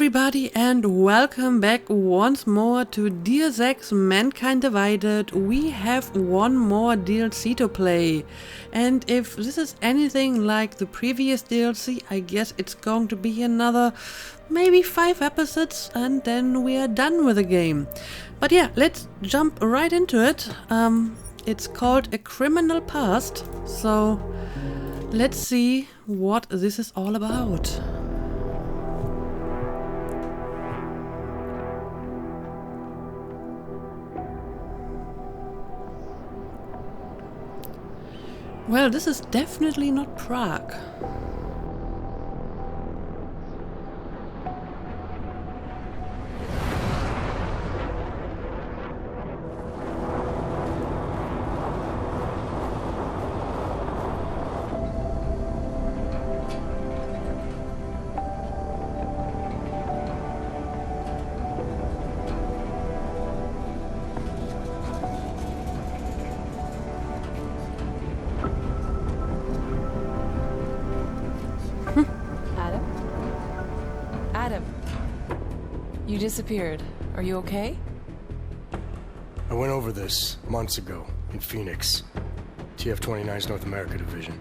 everybody and welcome back once more to Deus Ex Mankind Divided. We have one more DLC to play, and if this is anything like the previous DLC, I guess it's going to be another maybe 5 episodes and then we are done with the game. But yeah, let's jump right into it. It's called A Criminal Past, so let's see what this is all about. Well, this is definitely not Prague. You disappeared. Are you okay? I went over this months ago in Phoenix, TF-29's North America division.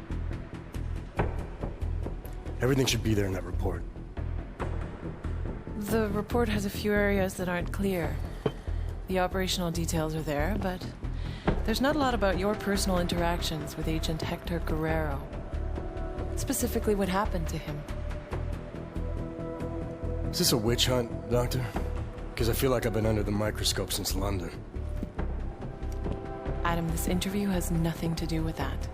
Everything should be there in that report. The report has a few areas that aren't clear. The operational details are there, but there's not a lot about your personal interactions with Agent Hector Guerrero. Specifically what happened to him. Is this a witch hunt, Doctor? Because I feel like I've been under the microscope since London. Adam, this interview has nothing to do with that.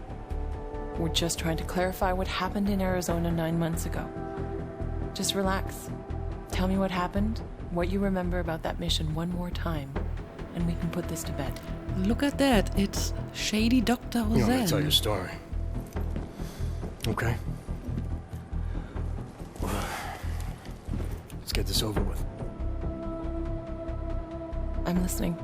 We're just trying to clarify what happened in Arizona 9 months ago. Just relax. Tell me what happened, what you remember about that mission one more time, and we can put this to bed. Look at that, it's shady Dr. Jose. You want me to tell your story? Okay. Let's get this over with. I'm listening.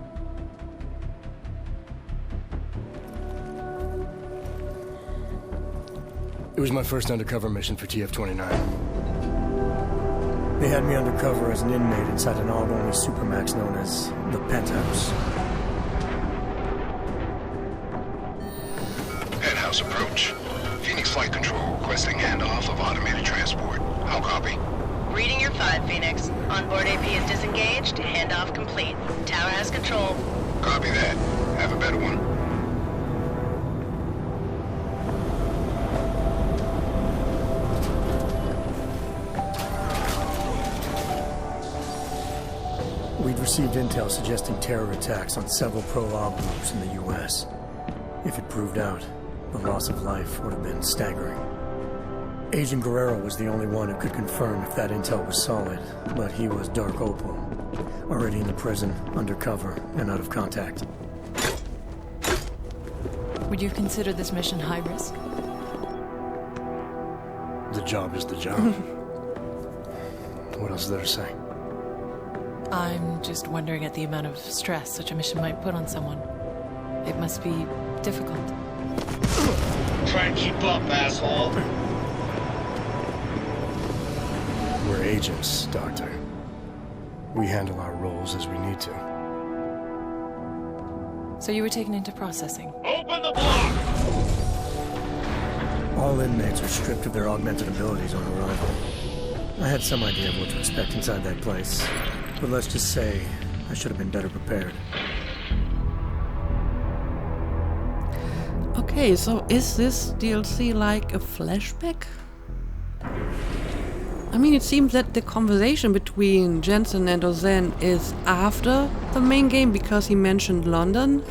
It was my first undercover mission for TF-29. They had me undercover as an inmate inside an AUG-only supermax known as the Penthouse. Penthouse approach. Phoenix Flight Control requesting handoff of automated transport. How copy? Reading your 5, Phoenix. Onboard AP is disengaged. Handoff complete. Tower has control. Copy that. Have a better one. We'd received intel suggesting terror attacks on several pro-AUG groups in the U.S. If it proved out, the loss of life would have been staggering. Agent Guerrero was the only one who could confirm if that intel was solid, but he was Dark Opal, already in the prison, undercover, and out of contact. Would you consider this mission high risk? The job is the job. What else is there to say? I'm just wondering at the amount of stress such a mission might put on someone. It must be difficult. Try and keep up, asshole. We're agents, Doctor. We handle our roles as we need to. So you were taken into processing? Open the block! All inmates are stripped of their augmented abilities on arrival. I had some idea of what to expect inside that place, but let's just say I should have been better prepared. Okay, so is this DLC like a flashback? I mean, it seems that the conversation between Jensen and Ozen is after the main game because he mentioned London,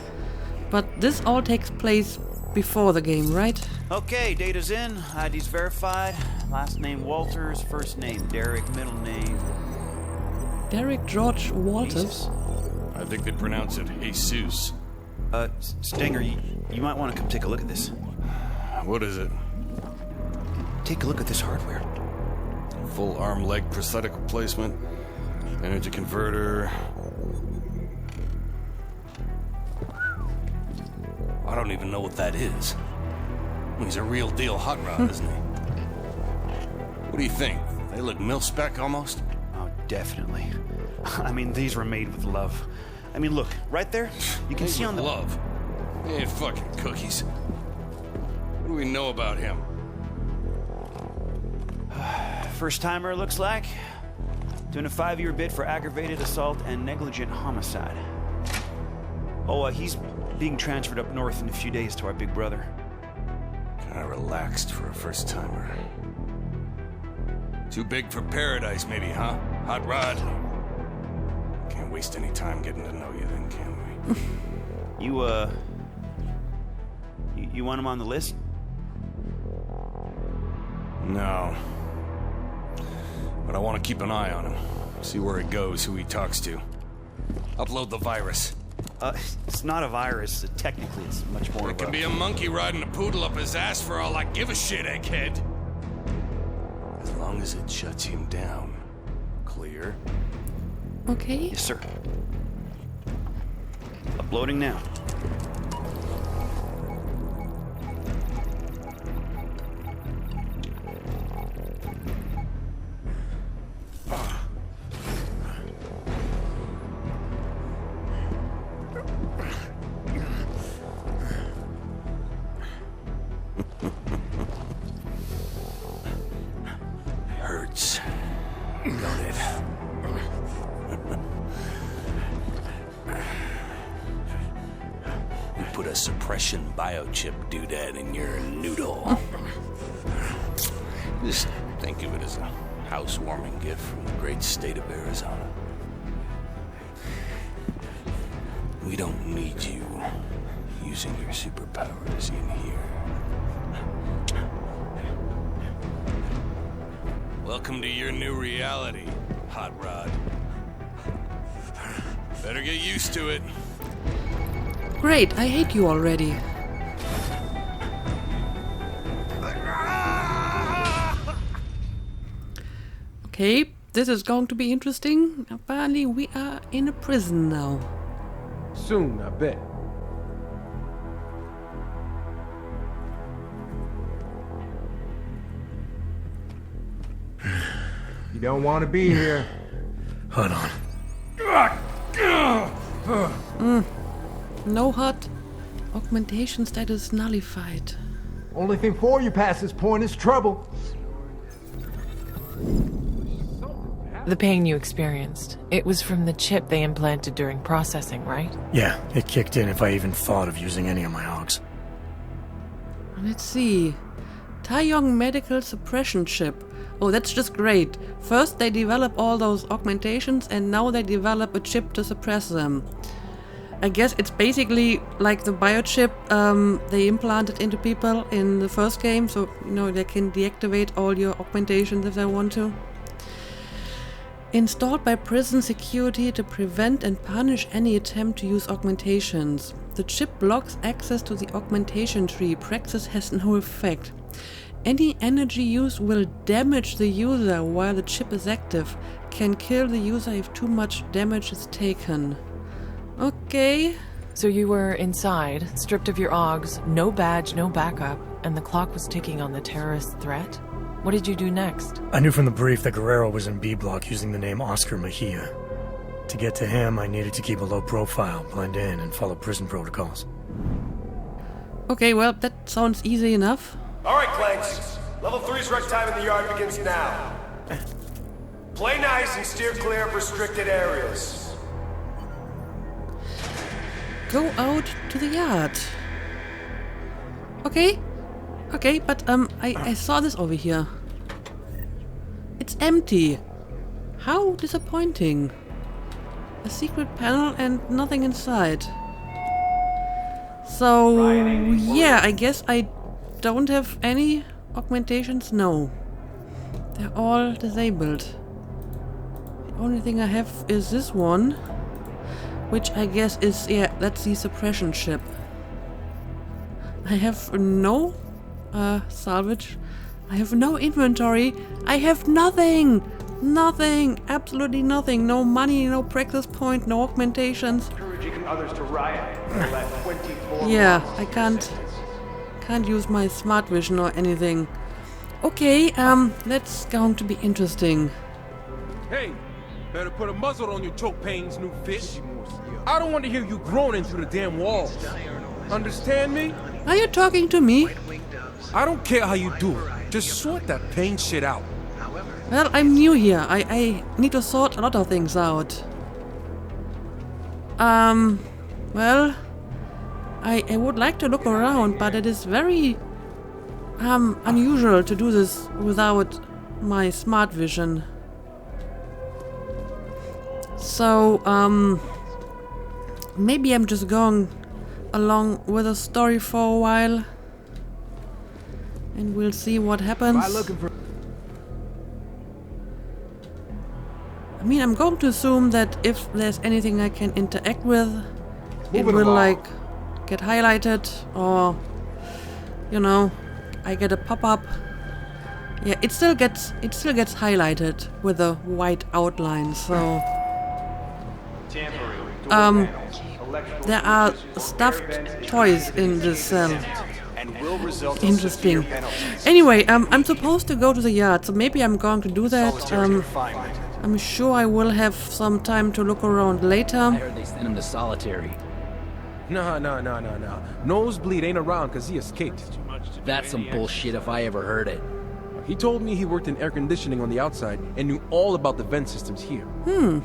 but this all takes place before the game, right? Okay, data's in, ID's verified, last name Walters, first name Derek, middle name... Derek George Walters? Jesus. I think they pronounce it Jesus. Stinger, you might want to come take a look at this. What is it? Take a look at this hardware. Full arm leg prosthetic replacement, energy converter. I don't even know what that is. He's a real deal hot rod, isn't he? What do you think? They look mil-spec almost? Oh, definitely. I mean, these were made with love. I mean, look, right there, you can see on the... Love? They ain't fucking cookies. What do we know about him? First timer, looks like. Doing a 5-year bid for aggravated assault and negligent homicide. Oh, he's being transferred up north in a few days to our big brother. Kinda relaxed for a first timer. Too big for paradise, maybe, huh? Hot Rod? Can't waste any time getting to know you then, can we? You want him on the list? No. But I want to keep an eye on him. See where he goes, who he talks to. Upload the virus. It's not a virus. Technically, it's much more It can be a monkey riding a poodle up his ass for all I give a shit, egghead. As long as it shuts him down. Clear? Okay. Yes, sir. Uploading now. Hurts. Don't it? We put a suppression biochip doodad in your noodle. Just think of it as a housewarming gift from the great state of Arizona. We don't need you using your superpowers in here. Welcome to your new reality, Hot Rod. Better get used to it. Great, I hate you already. Okay, this is going to be interesting. Apparently we are in a prison now. Soon, I bet. You don't want to be here. Hold on. No hot. Augmentation status nullified. Only thing for you past this point is trouble. The pain you experienced, it was from the chip they implanted during processing, right? Yeah, it kicked in if I even thought of using any of my AUGs. Let's see. Taeyong medical suppression chip. Oh, that's just great. First they develop all those augmentations and now they develop a chip to suppress them. I guess it's basically like the biochip they implanted into people in the first game, so you know they can deactivate all your augmentations if they want to. Installed by prison security to prevent and punish any attempt to use augmentations. The chip blocks access to the augmentation tree. Praxis has no effect. Any energy used will damage the user while the chip is active. Can kill the user if too much damage is taken. Okay. So you were inside, stripped of your AUGs, no badge, no backup, and the clock was ticking on the terrorist threat? What did you do next? I knew from the brief that Guerrero was in B block using the name Oscar Mejia. To get to him, I needed to keep a low profile, blend in, and follow prison protocols. Okay, well, that sounds easy enough. Alright, Clanks. Level 3's rec time in the yard begins now. Play nice and steer clear of restricted areas. Go out to the yard. Okay. Okay, but I saw this over here. It's empty. How disappointing. A secret panel and nothing inside. So, yeah, I guess I don't have any augmentations? No. They're all disabled. The only thing I have is this one. Which I guess is, yeah, that's the suppression chip. I have no salvage. I have no inventory. I have nothing! Nothing! Absolutely nothing. No money, no practice point, no augmentations. Encouraging others to riot. Yeah, I can't use my smart vision or anything. Okay, that's going to be interesting. Hey, Better put a muzzle on your choke pains, new fish. I don't want to hear you groaning through the damn walls. Understand me? Are you talking to me? I don't care how you do it. Just sort that pain shit out. Well, I'm new here. I need to sort a lot of things out. Well, I would like to look around, but it is very unusual to do this without my smart vision. So, maybe I'm just going along with the story for a while, and we'll see what happens. I mean, I'm going to assume that if there's anything I can interact with, it will like get highlighted, or you know, I get a pop-up. Yeah, it still gets highlighted with a white outline. So there are stuffed toys in this cell. Interesting. Anyway, I'm supposed to go to the yard, so maybe I'm going to do that. I'm sure I will have some time to look around later. I heard they sent him to solitary. No. Nosebleed ain't around because he escaped. That's some bullshit if I ever heard it. He told me he worked in air conditioning on the outside and knew all about the vent systems here.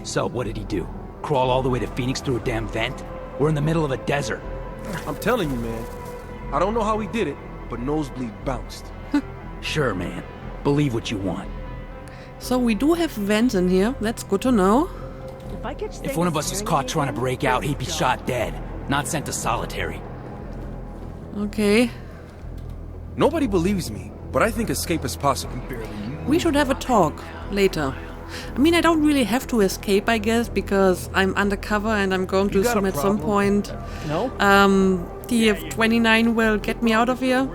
So what did he do? Crawl all the way to Phoenix through a damn vent? We're in the middle of a desert. I'm telling you, man. I don't know how he did it, but Nosebleed bounced. Sure, man. Believe what you want. So we do have vents in here. That's good to know. If one of us is caught trying to break out, he'd be shot dead, not sent to solitary. Okay. Nobody believes me, but I think escape is possible. We should have a talk later. I mean, I don't really have to escape, I guess, because I'm undercover and I'm going to assume at some point TF-29 will get me out of here.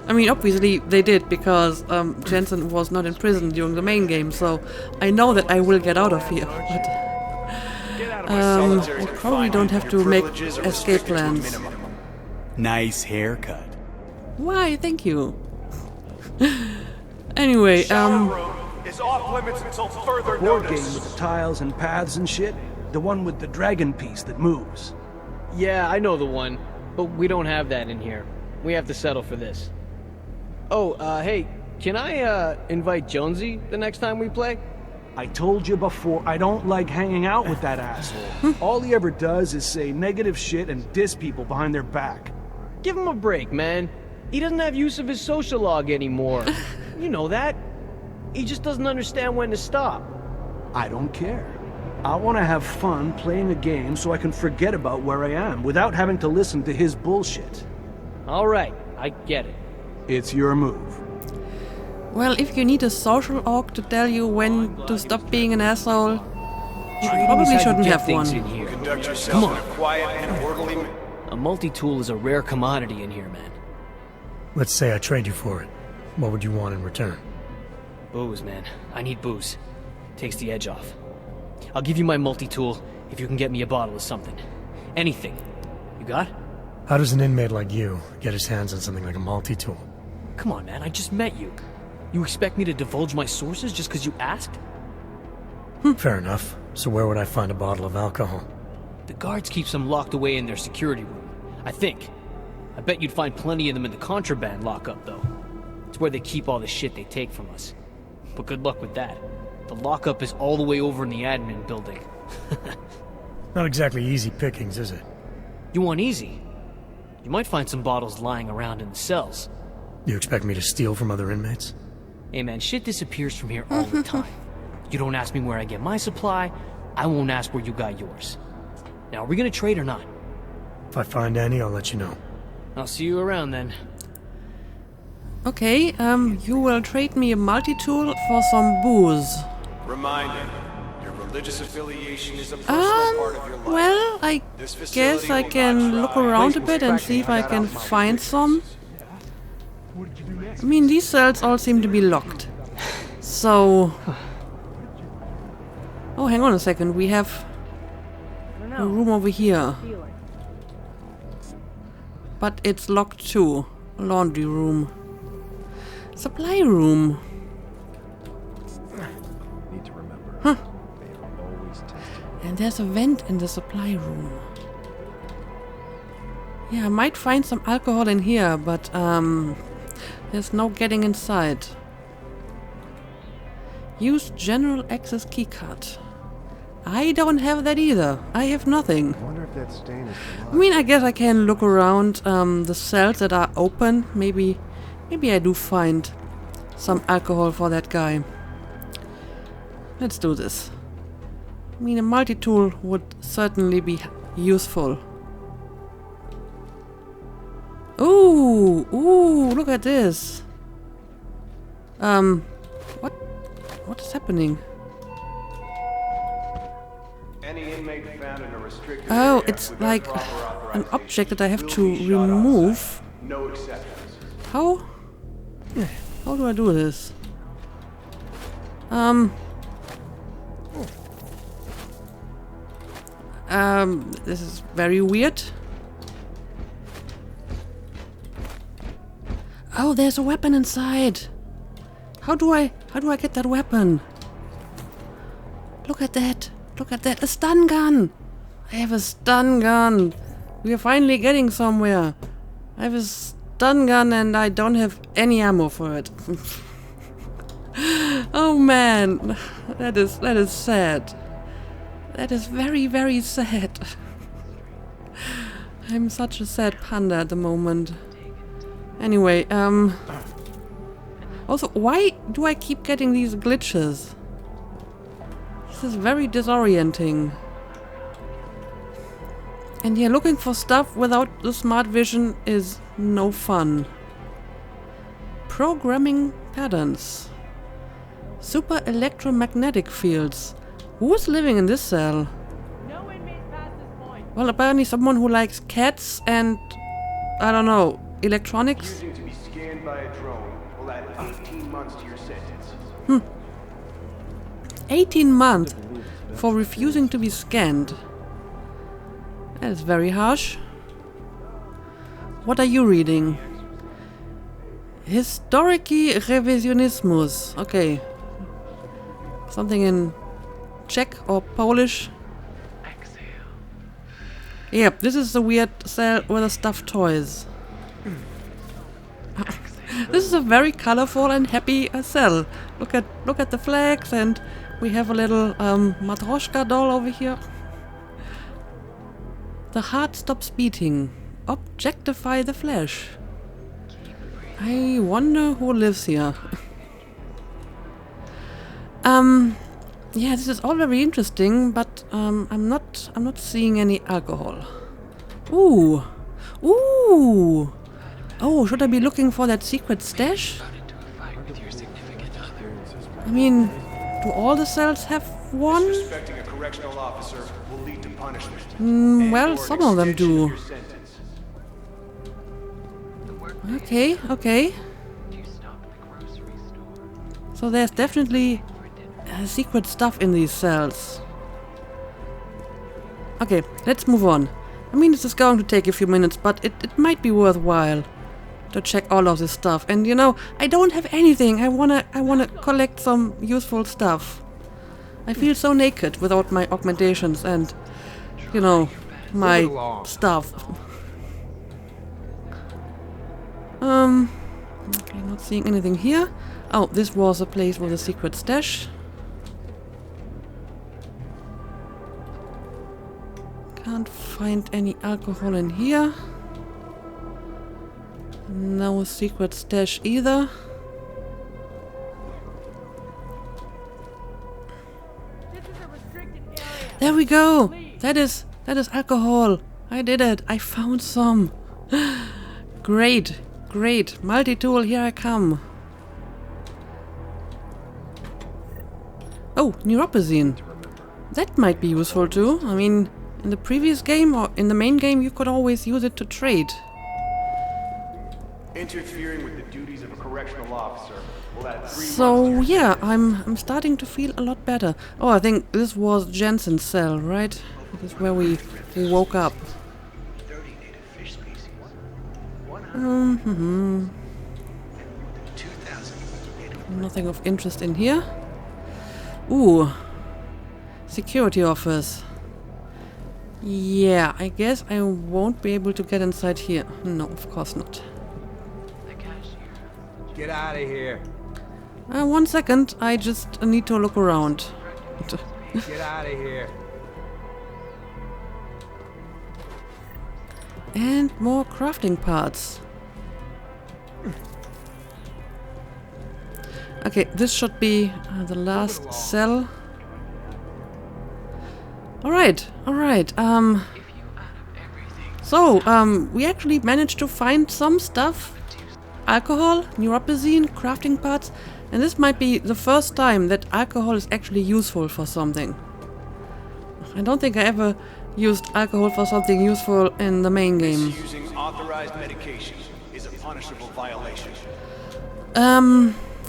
I mean, obviously they did, because Jensen was not in prison during the main game, so I know that I will get out of here. But I probably don't have to make escape plans. Nice haircut. Why, thank you. Anyway, is off limits until further Board game notice. with the tiles and paths and shit. The one with the dragon piece that moves. Yeah, I know the one, but we don't have that in here. We have to settle for this. Oh, hey, can I, invite Jonesy the next time we play? I told you before, I don't like hanging out with that asshole. All he ever does is say negative shit and diss people behind their back. Give him a break, man. He doesn't have use of his social log anymore. You know that. He just doesn't understand when to stop. I don't care. I want to have fun playing a game so I can forget about where I am without having to listen to his bullshit. All right, I get it. It's your move. well, if you need a social orc to tell you when to stop being an asshole, you probably shouldn't have one. Conduct yourself Come on. in a quiet and orderly. A multi-tool is a rare commodity in here, man. Let's say I trade you for it. What would you want in return? Booze, man. I need booze. Takes the edge off. I'll give you my multi-tool if you can get me a bottle of something. Anything. You got? How does an inmate like you get his hands on something like a multi-tool? Come on, man. I just met you. You expect me to divulge my sources just because you asked? Fair enough. So where would I find a bottle of alcohol? The guards keep some locked away in their security room. I think. I bet you'd find plenty of them in the contraband lockup, though. It's where they keep all the shit they take from us. But good luck with that. The lockup is all the way over in the admin building. Not exactly easy pickings, is it? You want easy? You might find some bottles lying around in the cells. You expect me to steal from other inmates? Hey man, shit disappears from here all the time. You don't ask me where I get my supply, I won't ask where you got yours. Now, are we gonna trade or not? If I find any, I'll let you know. I'll see you around then. Okay, you will trade me a multi-tool for some booze. Reminder, your religious affiliation is a personal part of your life. Well, I guess I can look around a bit and see if I can find some. I mean, these cells all seem to be locked. So... Oh, hang on a second, we have a room over here. But it's locked too. Laundry room. Supply room. Need to remember. Huh. They don't know And there's a vent in the supply room. Yeah, I might find some alcohol in here, but there's no getting inside. Use general access keycard. I don't have that either. I have nothing. I wonder if that stain is I mean, I guess I can look around the cells that are open. Maybe I do find some alcohol for that guy. Let's do this. I mean, a multi-tool would certainly be useful. Ooh, look at this. What is happening? Any inmate found in a restricted Oh, area it's without like proper an object that I have to will be shot on remove. sight. No exceptions. How do I do this? This is very weird. Oh, there's a weapon inside. How do I get that weapon? Look at that. Look at that. A stun gun. I have a stun gun. We are finally getting somewhere. I have a stun gun and I don't have any ammo for it. Oh man. That is sad. That is very, very sad. I'm such a sad panda at the moment. Anyway, also, why do I keep getting these glitches? This is very disorienting. And yeah, looking for stuff without the smart vision is no fun. Programming patterns. Super electromagnetic fields. Who's living in this cell? Well, apparently someone who likes cats and, I don't know, electronics? Refusing to be scanned by a drone will add 18 months to your sentence. 18 months for refusing to be scanned. That is very harsh. What are you reading? Historici Revisionismus. Okay. Something in Czech or Polish. Yep, this is the weird cell with the stuffed toys. This is a very colorful and happy cell. Look at the flags, and we have a little Matryoshka doll over here. The heart stops beating. Objectify the flesh. I wonder who lives here. Yeah, this is all very interesting, but I'm not seeing any alcohol. Ooh. Oh, should I be looking for that secret stash? I mean, do all the cells have one? Disrespecting a correctional officer will lead to punishment. Well, some of them do. Okay. So there's definitely secret stuff in these cells. Okay, let's move on. I mean, this is going to take a few minutes, but it might be worthwhile to check all of this stuff. And you know, I don't have anything. I wanna collect some useful stuff. I feel so naked without my augmentations and, you know, my stuff. Okay, not seeing anything here. Oh, this was a place with a secret stash. Can't find any alcohol in here. No secret stash either. There we go! That is alcohol. I did it. I found some. Great. Multi-tool, here I come. Oh, neuropazine. That might be useful too. I mean, in the previous game or in the main game, you could always use it to trade. Interfering with the duties of a correctional officer will add 3 So yeah, I'm starting to feel a lot better. Oh, I think this was Jensen's cell, right? This is where we woke up. Nothing of interest in here. Ooh, security office. Yeah, I guess I won't be able to get inside here. No, of course not. Get out of here. 1 second, I just need to look around. Get out of here. And more crafting parts. Okay, this should be the last cell. Alright, alright. So, we actually managed to find some stuff. Alcohol, neuropozyne, crafting parts. And this might be the first time that alcohol is actually useful for something. I don't think I ever used alcohol for something useful in the main game. Misusing authorized medication is a punishable violation.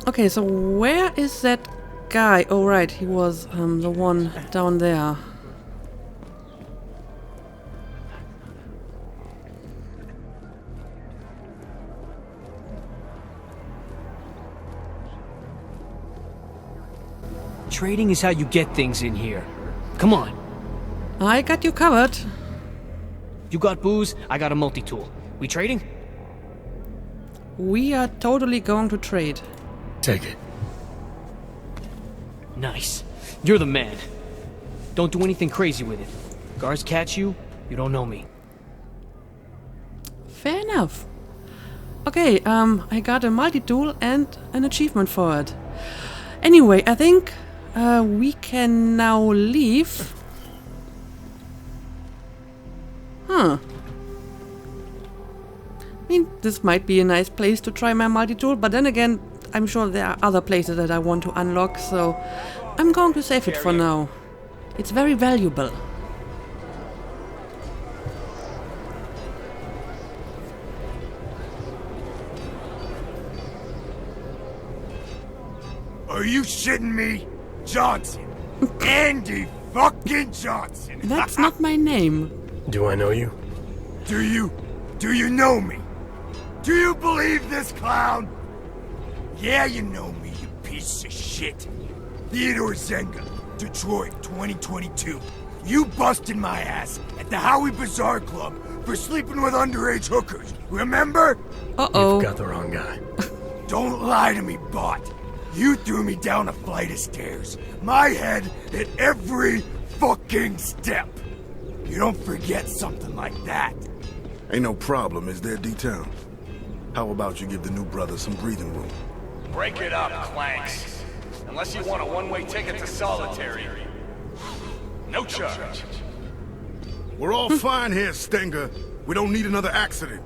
Okay, so where is that guy? Oh, right, he was the one down there. Trading is how you get things in here. Come on. I got you covered. You got booze, I got a multi-tool. We trading? We are totally going to trade. Take it. Nice. You're the man. Don't do anything crazy with it. Guards catch you, you don't know me. Fair enough. Okay, I got a multi-tool and an achievement for it. Anyway, I think we can now leave. Huh. I mean, this might be a nice place to try my multi-tool, but then again, I'm sure there are other places that I want to unlock, so I'm going to save it for now. It's very valuable. Are you shitting me? Johnson. Andy fucking Johnson. That's not my name. Do I know you? Do you? Do you know me? Do you believe this clown? Yeah, you know me, you piece of shit. Theodore Zenga, Detroit, 2022. You busted my ass at the Howie Bazaar Club for sleeping with underage hookers, remember? Uh-oh. You've got the wrong guy. Don't lie to me, bot. You threw me down a flight of stairs. My head hit every fucking step. You don't forget something like that. Ain't no problem, is there, D-Town? How about you give the new brother some breathing room? Break it up, Clanks. Unless you want a one-way ticket to solitary. No charge. We're all fine here, Stenger. We don't need another accident.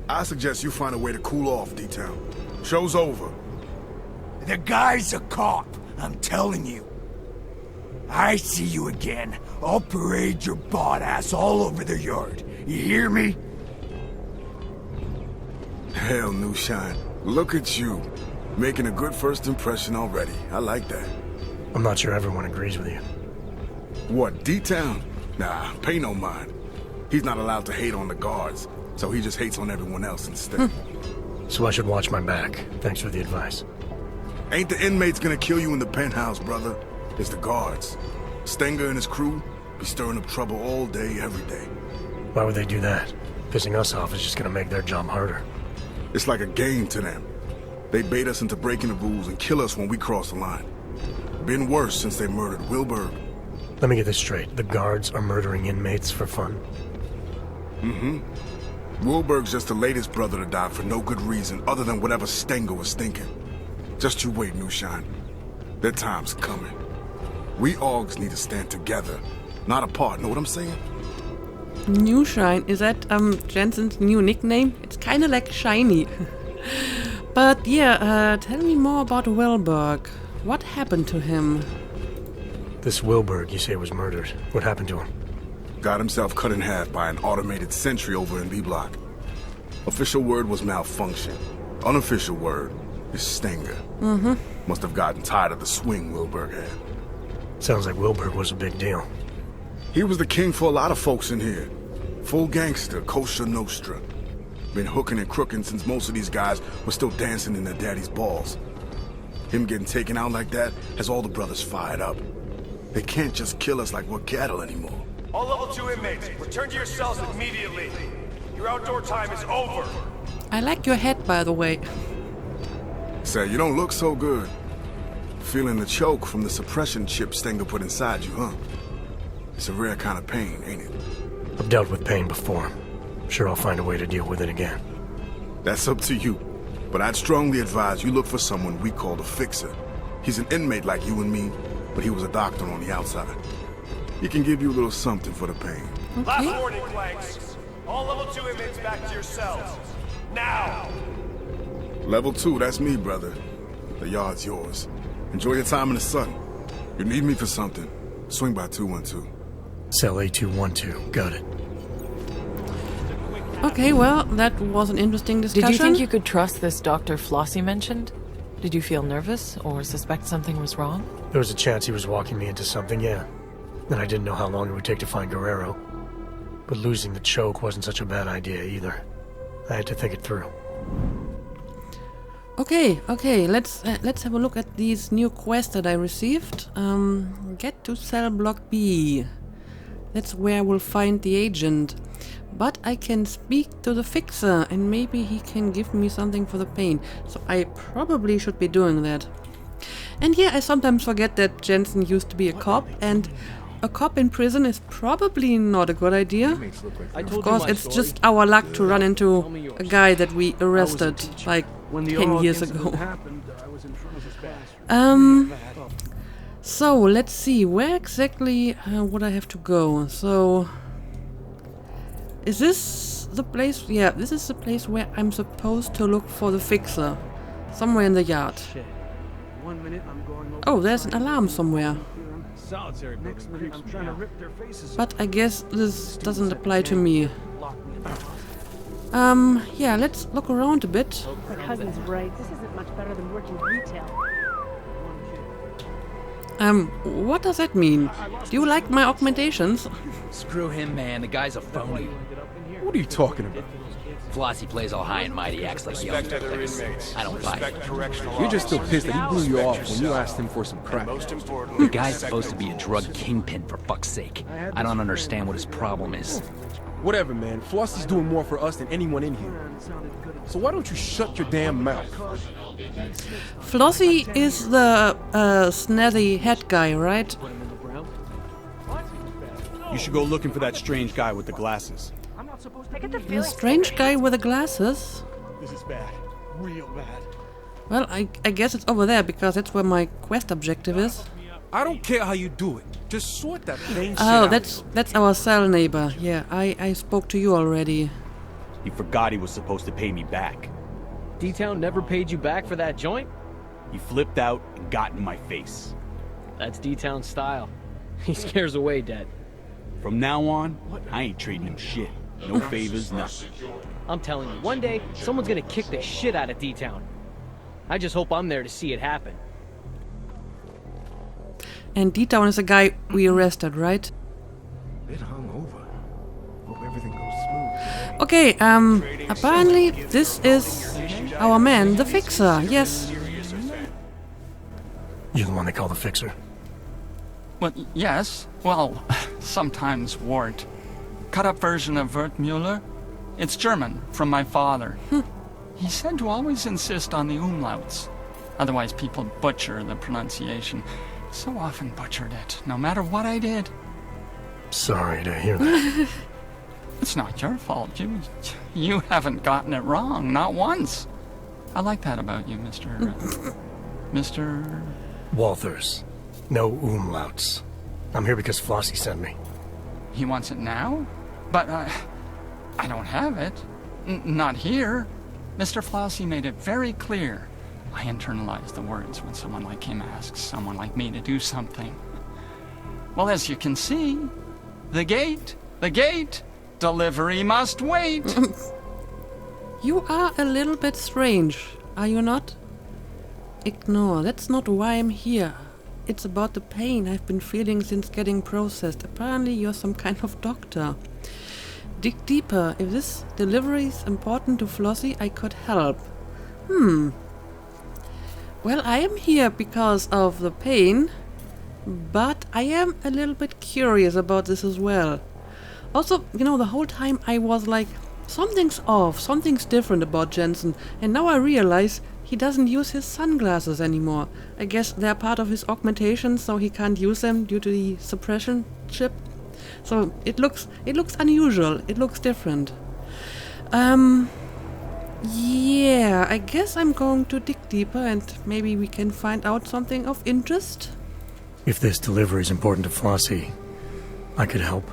I suggest you find a way to cool off, D-Town. Show's over. The guy's a cop, I'm telling you. I see you again. I'll parade your bot ass all over the yard. You hear me? Hell, New Shine. Look at you. Making a good first impression already. I like that. I'm not sure everyone agrees with you. What, D-Town? Nah, pay no mind. He's not allowed to hate on the guards, so he just hates on everyone else instead. So I should watch my back. Thanks for the advice. Ain't the inmates gonna kill you in the penthouse, brother. It's the guards. Stenger and his crew be stirring up trouble all day, every day. Why would they do that? Pissing us off is just gonna make their job harder. It's like a game to them. They bait us into breaking the rules and kill us when we cross the line. Been worse since they murdered Wilbur. Let me get this straight. The guards are murdering inmates for fun? Mm-hmm. Wilbur's just the latest brother to die for no good reason other than whatever Stenger was thinking. Just you wait, New Shine. Their time's coming. We Augs need to stand together, not apart, know what I'm saying? New Shine, is that Jensen's new nickname? It's kinda like shiny. But yeah, tell me more about Wilbur. What happened to him? This Wilbur, you say, was murdered. What happened to him? Got himself cut in half by an automated sentry over in B-Block. Official word was malfunction. Unofficial word is Stenger. Mm-hmm. Must have gotten tired of the swing Wilbur had. Sounds like Wilbur was a big deal. He was the king for a lot of folks in here. Full gangster, kosher nostra. Been hooking and crooking since most of these guys were still dancing in their daddy's balls. Him getting taken out like that has all the brothers fired up. They can't just kill us like we're cattle anymore. All level 2 inmates, return to your cells immediately. Your outdoor time is over. I like your head, by the way. Say, you don't look so good. Feeling the choke from the suppression chip Stenger put inside you, huh? It's a rare kind of pain, ain't it? I've dealt with pain before. Sure, I'll find a way to deal with it again. That's up to you. But I'd strongly advise you look for someone we call the Fixer. He's an inmate like you and me, but he was a doctor on the outside. He can give you a little something for the pain. Okay. Last warning, Clanks. All level 2 inmates back to your cells. Now! Level 2, that's me, brother. The yard's yours. Enjoy your time in the sun. You need me for something, swing by 212. Cell A212, got it. Okay, well, that was an interesting discussion. Did you think you could trust this Dr. Flossie mentioned? Did you feel nervous or suspect something was wrong? There was a chance he was walking me into something, yeah. And I didn't know how long it would take to find Guerrero. But losing the choke wasn't such a bad idea either. I had to think it through. Okay, let's have a look at these new quests that I received. Get to cell block B. That's where we'll find the agent. But I can speak to the Fixer and maybe he can give me something for the pain. So I probably should be doing that. And yeah, I sometimes forget that Jensen used to be a cop, and a cop in prison is probably not a good idea. Of course, it's just our luck to run into a guy that we arrested like 10 years ago. So let's see, where exactly would I have to go? So, is this the place? Yeah, this is the place where I'm supposed to look for the Fixer. Somewhere in the yard. Oh, there's an alarm somewhere. But I guess this doesn't apply to me. Yeah, let's look around a bit. My cousin's right. This isn't much better than working retail. What does that mean? Do you like my augmentations? Screw him, man. The guy's a phony. What are you talking about? Flossie plays all high and mighty, acts like he owns the place. I don't buy it. You're just still pissed that he blew you off when you asked him for some crap. The guy's supposed to be a drug kingpin, for fuck's sake. I don't understand what his problem is. Whatever, man. Flossie's doing more for us than anyone in here. So why don't you shut your damn mouth? Flossie is the snazzy head guy, right? You should go looking for that strange guy with the glasses. The strange guy with the glasses? This is bad. Real bad. Well, I guess it's over there because that's where my quest objective is. I don't care how you do it. Just sort that thing shit out. Oh, that's our cell neighbor. Yeah, I spoke to you already. He forgot he was supposed to pay me back. D-Town never paid you back for that joint? He flipped out and got in my face. That's D-Town style. He scares away debt. From now on, I ain't trading him shit. No favors, nothing. I'm telling you, one day, someone's gonna kick the shit out of D-Town. I just hope I'm there to see it happen. And D-Town is the guy we arrested, right? Bit hungover. Hope everything goes smooth. Okay, apparently this is our man, the Fixer, yes. You're the one they call the Fixer? Well, yes. Well, sometimes Wart. Cut-up version of Wertmüller. It's German, from my father. He said to always insist on the umlauts. Otherwise people butcher the pronunciation. So often butchered it, no matter what I did. Sorry to hear that. It's not your fault. You haven't gotten it wrong, not once. I like that about you, Mr. Walters. No umlauts. I'm here because Flossie sent me. He wants it now? But, I don't have it. Not here. Mr. Flossie made it very clear. I internalize the words when someone like him asks someone like me to do something. Well, as you can see, the gate, delivery must wait. You are a little bit strange, are you not? Ignore, that's not why I'm here. It's about the pain I've been feeling since getting processed. Apparently you're some kind of doctor. Dig deeper. If this delivery is important to Flossie, I could help. Well, I am here because of the pain but I am a little bit curious about this as well. Also, you know, the whole time I was like, something's off, something's different about Jensen, and now I realize he doesn't use his sunglasses anymore. I guess they're part of his augmentation, so he can't use them due to the suppression chip. So it looks unusual, it looks different. Yeah, I guess I'm going to dig deeper and maybe we can find out something of interest. If this delivery is important to Flossie, I could help.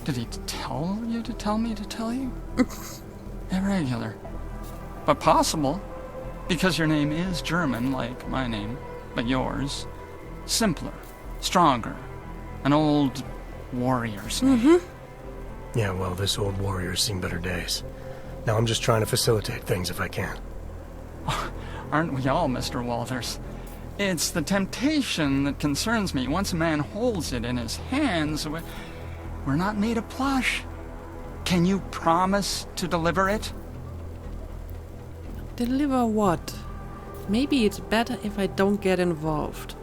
Did he tell you to tell me to tell you? Irregular. But possible. Because your name is German, like my name, but yours. Simpler. Stronger. An old warrior's name. Yeah, well, this old warrior's seen better days. Now I'm just trying to facilitate things if I can. Aren't we all, Mr. Walters? It's the temptation that concerns me. Once a man holds it in his hands, we're not made of plush. Can you promise to deliver it? Deliver what? Maybe it's better if I don't get involved.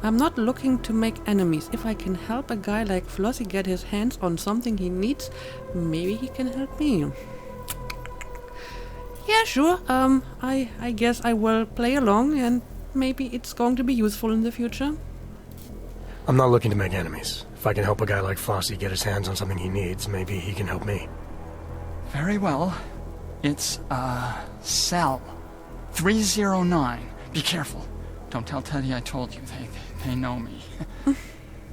I'm not looking to make enemies. If I can help a guy like Flossie get his hands on something he needs, maybe he can help me. Yeah, sure. I guess I will play along and maybe it's going to be useful in the future. I'm not looking to make enemies. If I can help a guy like Flossie get his hands on something he needs, maybe he can help me. Very well. It's, cell 309. Be careful. Don't tell Teddy I told you. They know me.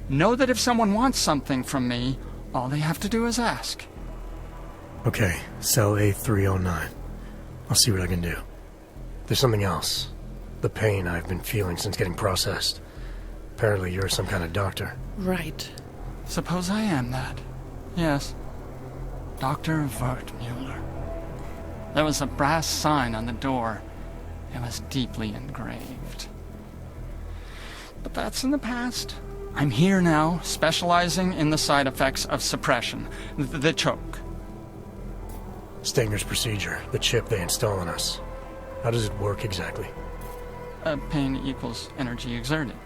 Know that if someone wants something from me, all they have to do is ask. Okay, cell A309. I'll see what I can do. There's something else. The pain I've been feeling since getting processed. Apparently you're some kind of doctor. Right. Suppose I am that. Yes. Dr. Wertmuller. There was a brass sign on the door. It was deeply engraved. But that's in the past. I'm here now, specializing in the side effects of suppression. The choke. Stenger's procedure, the chip they install on us. How does it work exactly? Pain equals energy exerted.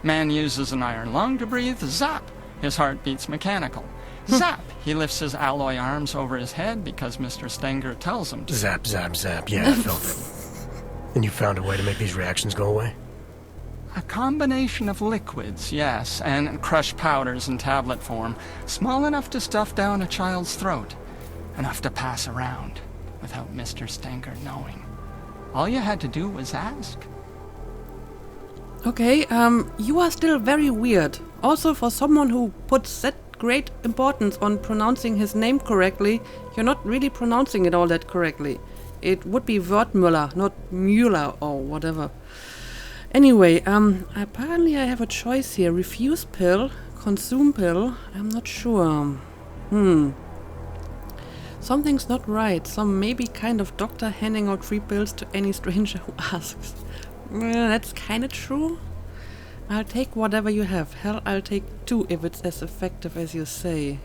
Man uses an iron lung to breathe, zap! His heart beats mechanical. Zap! He lifts his alloy arms over his head because Mr. Stenger tells him to. Zap, zap, zap. Yeah, I felt it. And you found a way to make these reactions go away? A combination of liquids, yes, and crushed powders in tablet form, small enough to stuff down a child's throat. Enough to pass around without Mr. Stenger knowing. All you had to do was ask. Okay, you are still very weird. Also, for someone who puts that great importance on pronouncing his name correctly, you're not really pronouncing it all that correctly. It would be Wertmuller, not Müller or whatever. Anyway, apparently I have a choice here. Refuse pill, consume pill, I'm not sure. Something's not right. Some maybe kind of doctor handing out free pills to any stranger who asks. That's kinda true. I'll take whatever you have. Hell, I'll take 2 if it's as effective as you say.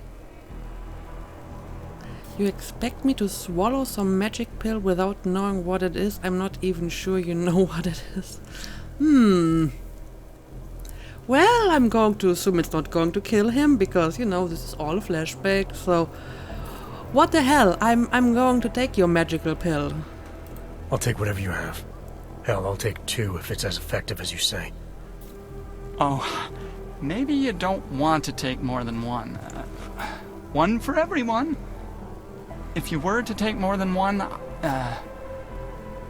You expect me to swallow some magic pill without knowing what it is? I'm not even sure you know what it is. Well, I'm going to assume it's not going to kill him because, you know, this is all a flashback, so... What the hell? I'm going to take your magical pill. I'll take whatever you have. Hell, I'll take 2 if it's as effective as you say. Oh, maybe you don't want to take more than 1. 1 for everyone. If you were to take more than 1,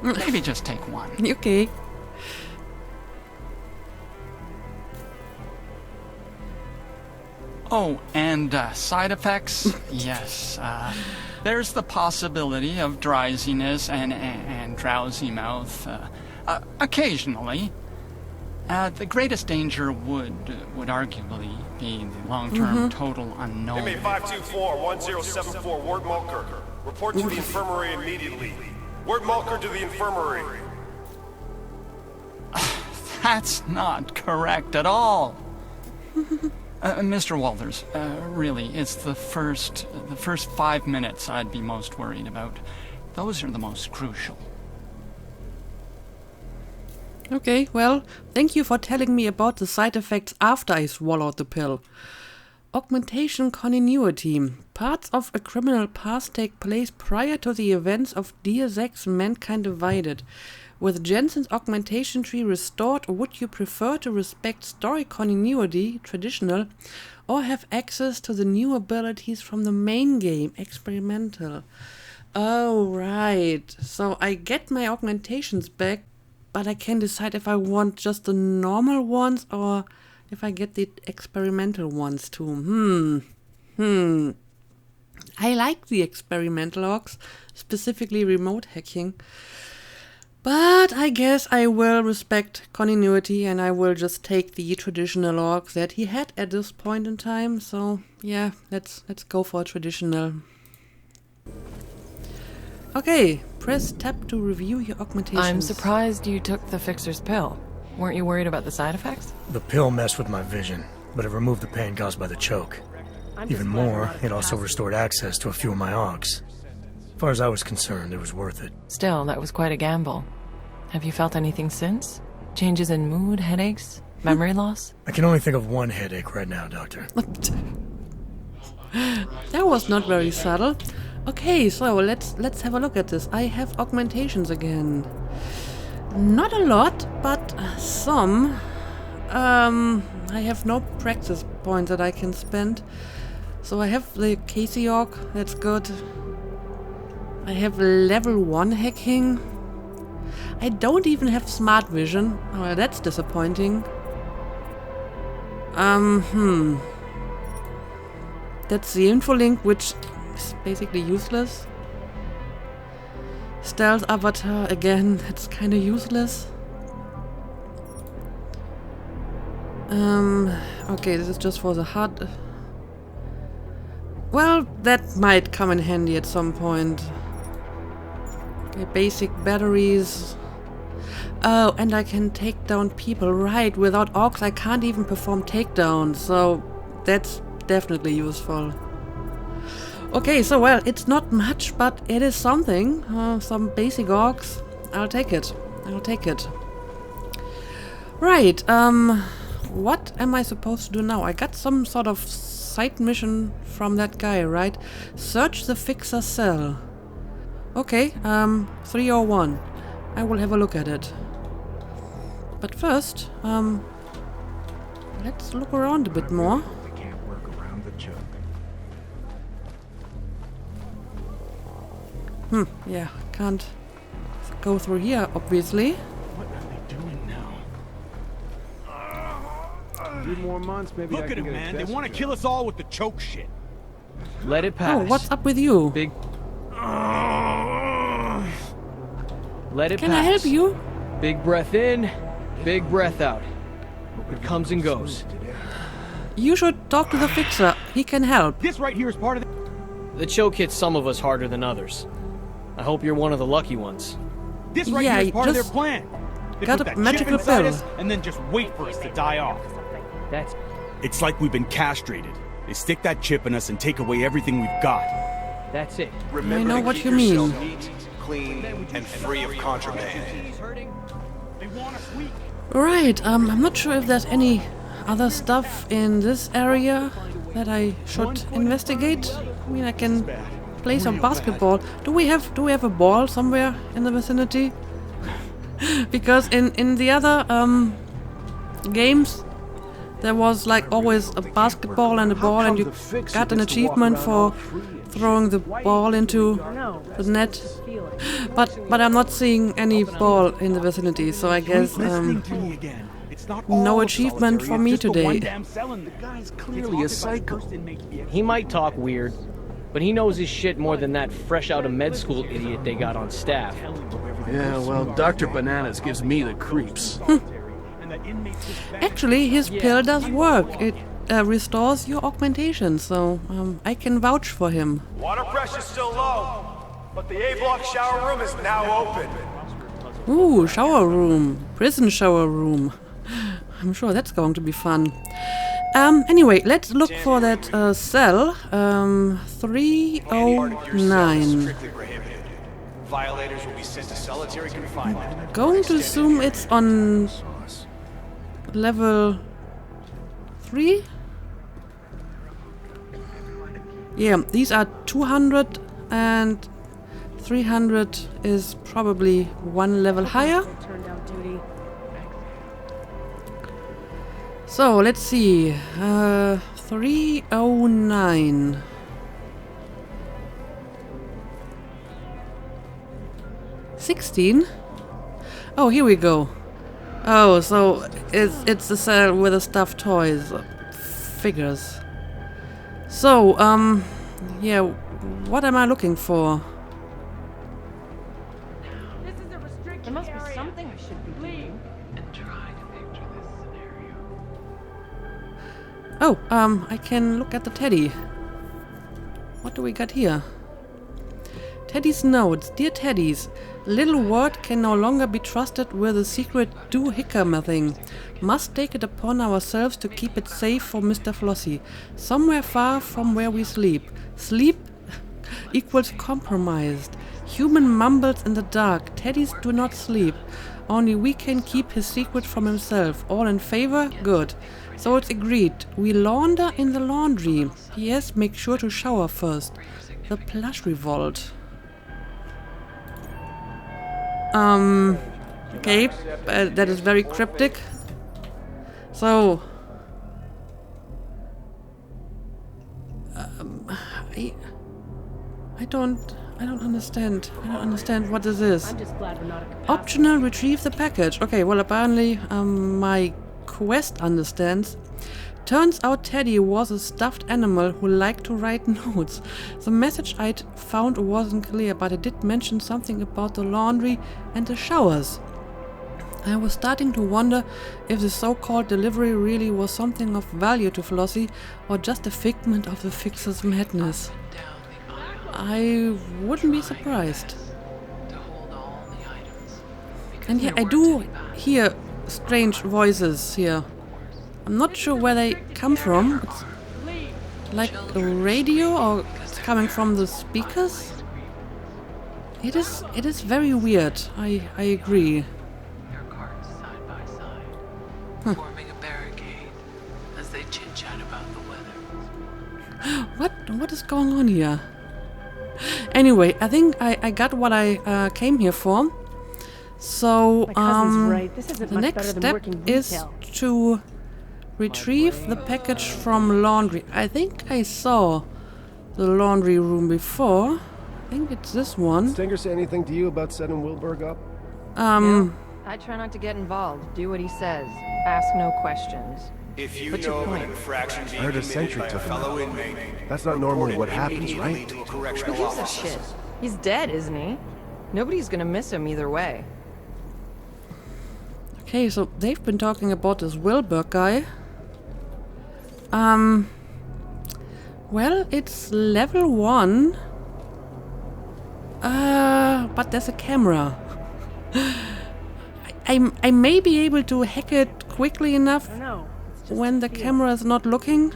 maybe just take 1. Okay. Oh, and side effects? Yes. There's the possibility of drowsiness and drowsy mouth. Occasionally. The greatest danger would arguably be the long-term total unknown. Inmate 524-1074, Ward Mulker. Report to the infirmary immediately. Ward Mulker to the infirmary. That's not correct at all. Mr. Walters, really, it's the first 5 minutes I'd be most worried about. Those are the most crucial. Okay, well, thank you for telling me about the side effects after I swallowed the pill. Augmentation continuity. Parts of a criminal past take place prior to the events of Deus Ex Mankind Divided. With Jensen's augmentation tree restored, would you prefer to respect story continuity, traditional, or have access to the new abilities from the main game, experimental? Oh, right. So I get my augmentations back, but I can decide if I want just the normal ones or if I get the experimental ones too. I like the experimental orcs, specifically remote hacking. But I guess I will respect continuity and I will just take the traditional orc that he had at this point in time. So yeah, let's go for traditional. Okay, press tab to review your augmentations. I'm surprised you took the fixer's pill. Weren't you worried about the side effects? The pill messed with my vision, but it removed the pain caused by the choke. Even more, it also restored access to a few of my augs. As far as I was concerned, it was worth it. Still, that was quite a gamble. Have you felt anything since? Changes in mood, headaches, memory loss? I can only think of one headache right now, Doctor. That was not very subtle. Okay, so let's have a look at this. I have augmentations again. Not a lot, but some. I have no practice points that I can spend. So I have the Casey Orc, that's good. I have level 1 hacking. I don't even have smart vision. Oh, that's disappointing. That's the infolink, which is basically useless. Stealth avatar, again, that's kind of useless. Okay, this is just for the HUD. Well, that might come in handy at some point. Okay, basic batteries. Oh, and I can take down people, right. Without orcs I can't even perform takedowns, so that's definitely useful. Okay, so well, it's not much, but it is something. Some basic orcs. I'll take it. I'll take it. Right, what am I supposed to do now? I got some sort of side mission from that guy, right? Search the fixer cell. Okay, 301. I will have a look at it. But first, let's look around a bit more. Yeah, can't go through here, obviously. What are they doing now? 3 more months, maybe. Look at him, man. They want to kill us all with the choke shit. Let it pass. Oh, what's up with you? Big. Let it pass. Can I help you? Big breath in, big breath out. It comes and goes. You should talk to the fixer. He can help. This right here is part of the choke hits some of us harder than others. I hope you're one of the lucky ones. This right here is part of their plan. They got put a that magical chip inside pill. us and then just wait for us to die off. It's like we've been castrated. They stick that chip in us and take away everything we've got. That's it. I know what you mean. Neat, clean, and free of contraband. Right, I'm not sure if there's any other stuff in this area that I should investigate. I mean, I can play some basketball. Do we have a ball somewhere in the vicinity? Because in the other games there was like always a basketball and a ball, and you got an achievement for throwing the ball into the net. But I'm not seeing any ball in the vicinity, so I guess no achievement for me today. The guy's clearly a psycho. He might talk weird, but he knows his shit more than that fresh out of med school idiot they got on staff. Yeah, well, Dr. Bananas gives me the creeps. Actually, his pill does work. It restores your augmentation, so I can vouch for him. Water pressure's still low, but the A-block shower room is now open. Ooh, shower room. Prison shower room. I'm sure that's going to be fun. Anyway, let's look for that cell. 309. Violators will be sent to solitary confinement. Going to assume it's on level 3? Yeah, these are 200 and 300 is probably one level higher. So let's see, 309. 16? Oh, here we go. Oh, so it's the cell with the stuffed toys, figures. So, yeah, what am I looking for? There must be something I should be doing. Oh, I can look at the teddy. What do we got here? Teddy's notes. Dear Teddies, little word can no longer be trusted with a secret do-hickammer thing. Must take it upon ourselves to keep it safe for Mr. Flossie. Somewhere far from where we sleep. Sleep equals compromised. Human mumbles in the dark. Teddies do not sleep. Only we can keep his secret from himself. All in favor? Good. So it's agreed. We launder in the laundry. P.S. Make sure to shower first. The plush revolt. Okay, that is very cryptic. So, I don't understand. I don't understand what this is. I'm just glad we're not a Optional, retrieve the package. Okay, well apparently my quest understands. Turns out Teddy was a stuffed animal who liked to write notes. The message I'd found wasn't clear, but it did mention something about the laundry and the showers. I was starting to wonder if the so-called delivery really was something of value to Flossie or just a figment of the fixer's madness. I wouldn't be surprised. And yeah, I do hear strange voices here. I'm not sure where they come from. It's like a radio, or it's coming from the speakers. It is very weird. I agree. Huh. Forming a barricade as they chit-chat about the weather. What is going on here? Anyway, I think I got what I came here for. So right. This isn't the much next better than step working is retail. to retrieve the package from laundry. I think I saw the laundry room before. I think it's this one. Stinger say anything to you about setting Wilburg up? I try not to get involved. Do what he says. Ask no questions. If you What's your know of an point? infraction being I heard a committed sentry by a took him fellow out. inmate, That's not normally what report it happens, immediately right? to a Who correctional gives a officer. shit? He's dead, isn't he? Nobody's gonna miss him either way. Okay, so they've been talking about this Wilbur guy. Well, it's level 1. But there's a camera. I may be able to hack it quickly enough when the camera is not looking.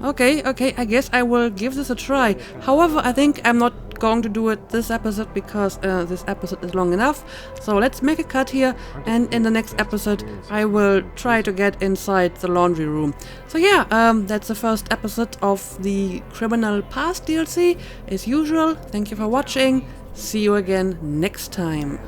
Okay, I guess I will give this a try. However, I think I'm not going to do it this episode because this episode is long enough. So let's make a cut here, and in the next episode I will try to get inside the laundry room. So yeah, that's the first episode of the Criminal Past DLC. As usual, thank you for watching. See you again next time.